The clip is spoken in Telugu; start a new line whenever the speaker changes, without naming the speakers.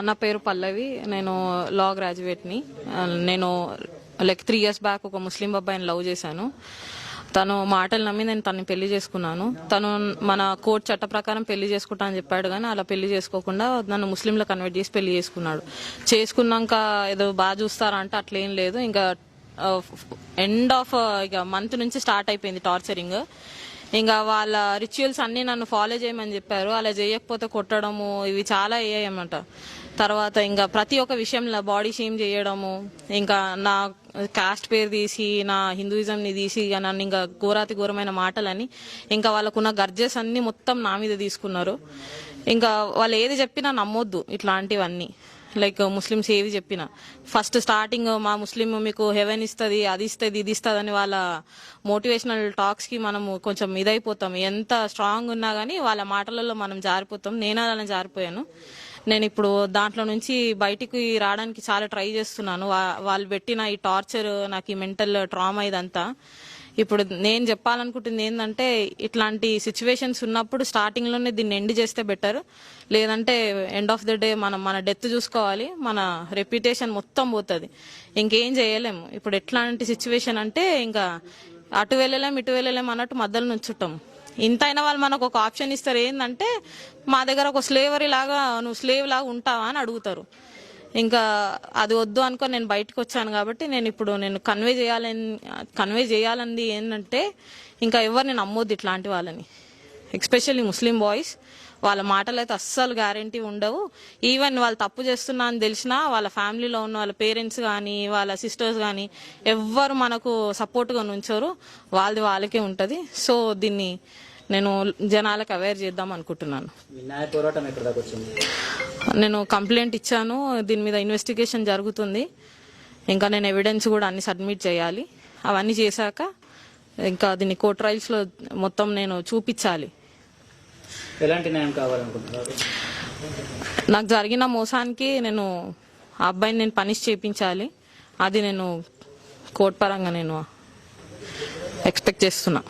నా పేరు పల్లవి. నేను లా గ్రాడ్యుయేట్ని. నేను 3 years బ్యాక్ ఒక ముస్లిం అబ్బాయిని లవ్ చేశాను. తను మాటలు నమ్మి నేను తనని పెళ్లి చేసుకున్నాను. తను మన కోర్టు చట్ట ప్రకారం పెళ్లి చేసుకుంటా అని చెప్పాడు, కానీ అలా పెళ్లి చేసుకోకుండా నన్ను ముస్లింలో కన్వర్ట్ చేసి పెళ్లి చేసుకున్నాడు. చేసుకున్నాక ఏదో బాగా చూస్తారా అంటే అట్లేం లేదు. ఇంకా ఎండ్ ఆఫ్ ఇక మంత్ నుంచి స్టార్ట్ అయిపోయింది టార్చరింగ్. ఇంకా వాళ్ళ రిచువల్స్ అన్ని నన్ను ఫాలో చేయమని చెప్పారు. అలా చేయకపోతే కొట్టడము ఇవి చాలా అయ్యాయన్నమాట. తర్వాత ఇంకా ప్రతి ఒక్క విషయంలో బాడీ షేమ్ చేయడము, ఇంకా నా కాస్ట్ పేరు తీసి నా హిందూయిజంని తీసి నన్ను ఇంకా ఘోరాతి ఘోరమైన మాటలని, ఇంకా వాళ్ళకున్న గర్జెస్ అన్ని మొత్తం నా మీద తీసుకున్నారు. ఇంకా వాళ్ళు ఏది చెప్పినా నమ్మొద్దు ఇట్లాంటివన్నీ. లైక్ ముస్లిమ్స్ ఏవి చెప్పినా ఫస్ట్ స్టార్టింగ్ మా ముస్లిం మీకు హెవెన్ ఇస్తుంది, అది ఇస్తుంది, ఇది ఇస్తుంది అని వాళ్ళ మోటివేషనల్ టాక్స్ కి మనము కొంచెం ఇదైపోతాం. ఎంత స్ట్రాంగ్ ఉన్నా కానీ వాళ్ళ మాటలలో మనం జారిపోతాం. నేను అలా జారిపోయాను. నేను ఇప్పుడు దాంట్లో నుంచి బయటికి రావడానికి చాలా ట్రై చేస్తున్నాను. వాళ్ళు పెట్టిన ఈ టార్చర్, నాకు ఈ మెంటల్ ట్రామా ఇదంతా. ఇప్పుడు నేను చెప్పాలనుకుంటుంది ఏంటంటే, ఇట్లాంటి సిచ్యువేషన్స్ ఉన్నప్పుడు స్టార్టింగ్ లోనే దీన్ని ఎండ్ చేస్తే బెటర్. లేదంటే ఎండ్ ఆఫ్ ద డే మన డెత్ చూసుకోవాలి, మన రెప్యుటేషన్ మొత్తం పోతుంది, ఇంకేం చేయలేము. ఇప్పుడు ఎట్లాంటి సిచ్యువేషన్ అంటే ఇంకా అటు వెళ్ళలేం ఇటు వెళ్ళలేం అన్నట్టు మధ్యలో నుంచుంటాం. ఇంతైనా వాళ్ళు మనకు ఒక ఆప్షన్ ఇస్తారు, ఏంటంటే మా దగ్గర ఒక స్లేవరీ లాగా నువ్వు స్లేవ్ లాగా ఉంటావా అని అడుగుతారు. ఇంకా అది వద్దు అనుకో నేను బయటకు వచ్చాను. కాబట్టి నేను కన్వే చేయాలని ఏంటంటే, ఇంకా ఎవరిని నమ్మొద్దు ఇట్లాంటి వాళ్ళని, ఎస్పెషల్లీ ముస్లిం బాయ్స్. వాళ్ళ మాటలు అయితే అస్సలు గ్యారంటీ ఉండవు. ఈవెన్ వాళ్ళు తప్పు చేస్తున్నా అని తెలిసినా వాళ్ళ ఫ్యామిలీలో ఉన్న వాళ్ళ పేరెంట్స్ కానీ వాళ్ళ సిస్టర్స్ కానీ ఎవ్వరు మనకు సపోర్ట్గా నుంచోరు. వాళ్ళకే ఉంటుంది. సో దీన్ని నేను జనాలకు అవేర్ చేద్దాం అనుకుంటున్నాను. నేను కంప్లైంట్ ఇచ్చాను, దీని మీద ఇన్వెస్టిగేషన్ జరుగుతుంది. ఇంకా నేను ఎవిడెన్స్ కూడా అన్ని సబ్మిట్ చేయాలి. అవన్నీ చేశాక ఇంకా దీన్ని కోర్ట్ ట్రయల్స్లో మొత్తం నేను చూపించాలి.
ఎలాంటి న్యాయం కావాలనుకుంటున్నారు?
నాకు జరిగిన మోసానికి నేను ఆ అబ్బాయిని నేను పనిష్ చేయించాలి. అది నేను కోర్టు పరంగా నేను ఎక్స్పెక్ట్ చేస్తున్నా.